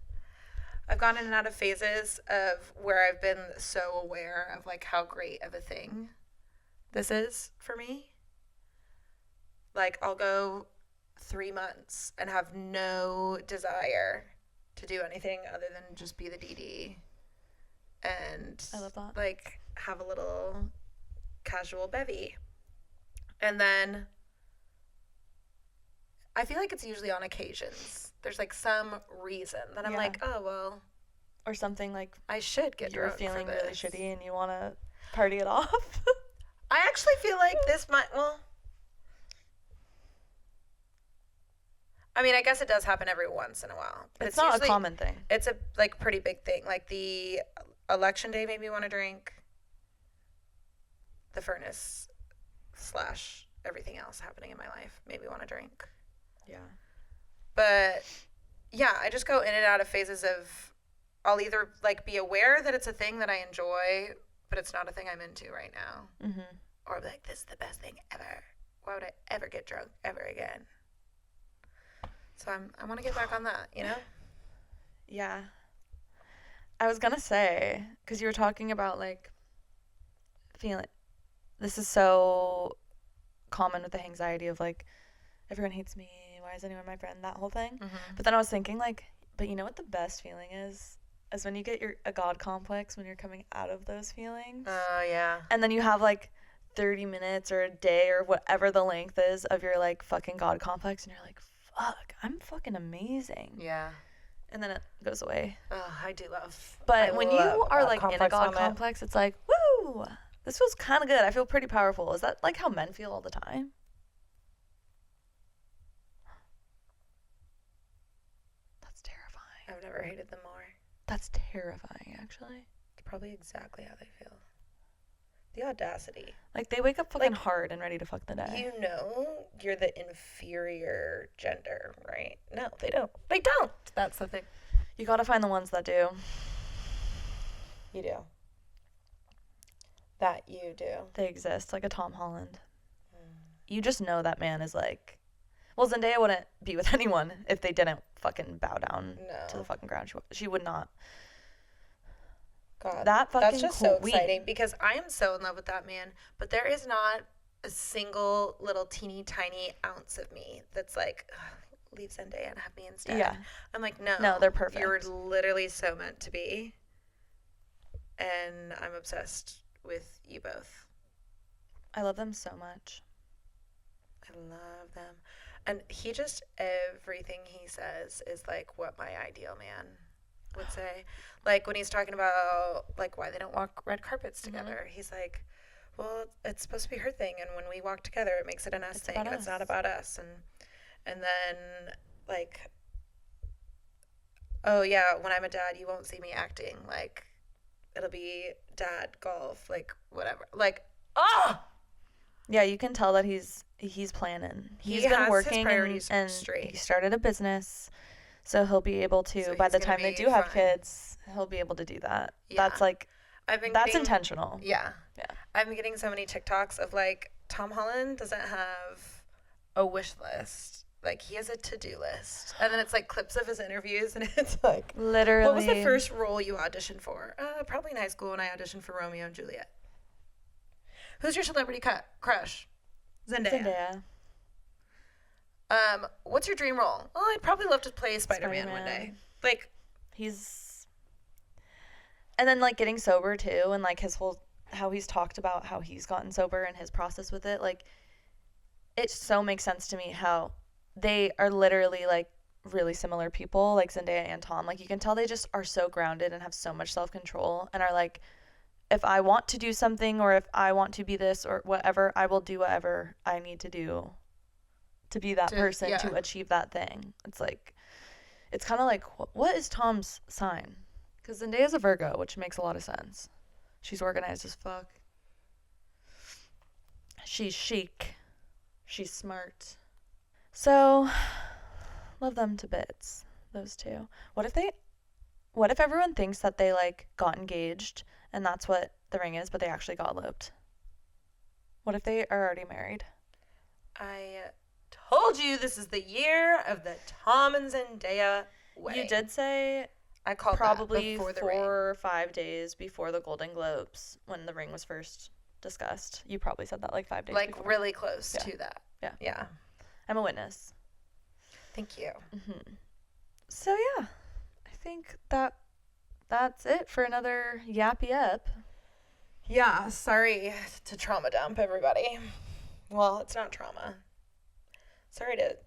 I've gone in and out of phases of where I've been so aware of, like, how great of a thing this is for me. Like, I'll go 3 months and have no desire to do anything other than just be the DD and I love that. Like, have a little casual bevy. And then I feel like it's usually on occasions. There's, like, some reason that I'm like, oh, well. Or something like I should get drunk. You're feeling for really this. shitty and you want to party it off. I actually feel like this might, well, I mean, I guess it does happen every once in a while. But it's not usually, a common thing. It's a, like, pretty big thing. Like, the election day made me want to drink. The furnace / everything else happening in my life made me want to drink. Yeah. But, yeah, I just go in and out of phases of, I'll either, like, be aware that it's a thing that I enjoy, but it's not a thing I'm into right now. Mm-hmm. Or I'll be like, this is the best thing ever. Why would I ever get drunk ever again? So I want to get back on that, you know? Yeah. I was going to say, because you were talking about, like, feeling, this is so common with the anxiety of, like, everyone hates me, why is anyone my friend, that whole thing. Mm-hmm. But then I was thinking, like, but you know what the best feeling is when you get a God complex when you're coming out of those feelings. Oh, yeah. And then you have, like, 30 minutes or a day or whatever the length is of your, like, fucking God complex, and you're like, fuck, I'm fucking amazing. Yeah. And then it goes away. Oh, I do love. But when you are, like, in a God complex, it's like, woo, this feels kind of good. I feel pretty powerful. Is that, like, how men feel all the time? That's terrifying. I've never hated them more. That's terrifying, actually. It's probably exactly how they feel. The audacity. Like, they wake up fucking hard and ready to fuck the day. You know you're the inferior gender, right? No, they don't. They don't. That's the thing. You gotta find the ones that do. You do. That you do. They exist, like a Tom Holland. You just know that man is like... Well, Zendaya wouldn't be with anyone if they didn't fucking bow down to the fucking ground. She would not. God, that fucking that's just so exciting because I am so in love with that man, but there is not a single little teeny tiny ounce of me that's like, leave Zendaya and have me instead. Yeah. I'm like, no. No, they're perfect. You're literally so meant to be. And I'm obsessed with you both. I love them so much. I love them. And he just, everything he says is like what my ideal man would say. Like when he's talking about like why they don't walk red carpets together, he's like, well, it's supposed to be her thing, and when we walk together it makes it an us thing, and it's not about us. And then like, oh yeah, when I'm a dad you won't see me acting, like it'll be dad, golf, like whatever, like yeah, you can tell that he's planning. He's been working and he started a business. So he'll be able to, so by the time they do have kids, he'll be able to do that. Yeah. That's like, that's intentional. Yeah. Yeah. I've been getting so many TikToks of like, Tom Holland doesn't have a wish list. Like, he has a to-do list. And then it's like clips of his interviews, and it's like, literally. What was the first role you auditioned for? Probably in high school when I auditioned for Romeo and Juliet. Who's your celebrity crush? Zendaya. What's your dream role? Oh, I'd probably love to play Spider-Man one day. Like, and then like getting sober too, and like his whole, how he's talked about how he's gotten sober and his process with it. Like, it so makes sense to me how they are literally like really similar people, like Zendaya and Tom. Like, you can tell they just are so grounded and have so much self-control and are like, if I want to do something or if I want to be this or whatever, I will do whatever I need to do to be that person, to achieve that thing. It's like, it's kind of like, what is Tom's sign? Because Zendaya's a Virgo, which makes a lot of sense. She's organized as fuck. She's chic. She's smart. So, love them to bits, those two. What if everyone thinks that they like got engaged and that's what the ring is, but they actually got eloped? What if they are already married? I told you this is the year of the Tom and Zendaya wedding. You did say I called probably 4 or 5 days before the Golden Globes when the ring was first discussed. You probably said that like 5 days like before. Really close to that. Yeah. I'm a witness. Thank you. Mm-hmm. So yeah, I think that's it for another Yappy Up. Yeah, sorry to trauma dump everybody. Well, it's not trauma. Sorry to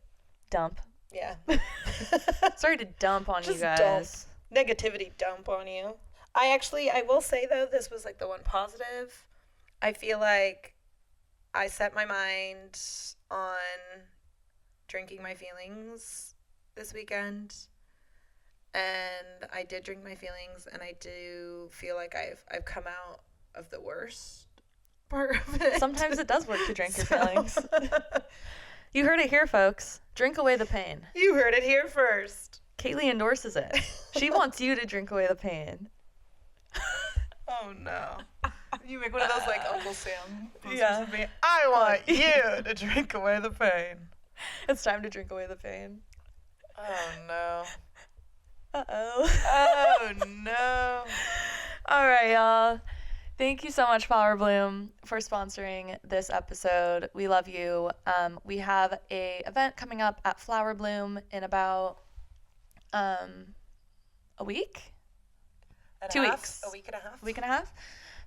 dump. Yeah. Sorry to dump on you guys. Negativity dump on you. I will say though, this was like the one positive. I feel like I set my mind on drinking my feelings this weekend. And I did drink my feelings, and I do feel like I've come out of the worst part of it. Sometimes it does work to drink your feelings. You heard it here, folks. Drink away the pain. You heard it here first. Kaylee endorses it. She wants you to drink away the pain. Oh, no. You make one of those, like, Uncle Sam posters of me. I want you to drink away the pain. It's time to drink away the pain. Oh, no. Uh-oh. Oh, no. All right, y'all. Thank you so much, Flower Bloom, for sponsoring this episode. We love you. We have a event coming up at Flower Bloom in about a week? 2 weeks. A week and a half. A week and a half.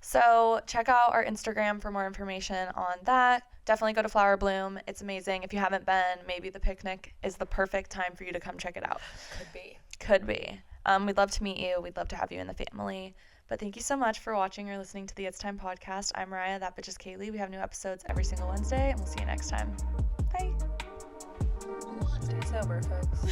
So check out our Instagram for more information on that. Definitely go to Flower Bloom. It's amazing. If you haven't been, maybe the picnic is the perfect time for you to come check it out. Could be. We'd love to meet you. We'd love to have you in the family. But thank you so much for watching or listening to the It's Time podcast. I'm Mariah. That bitch is Kaylee. We have new episodes every single Wednesday, and we'll see you next time. Bye. Stay sober, folks.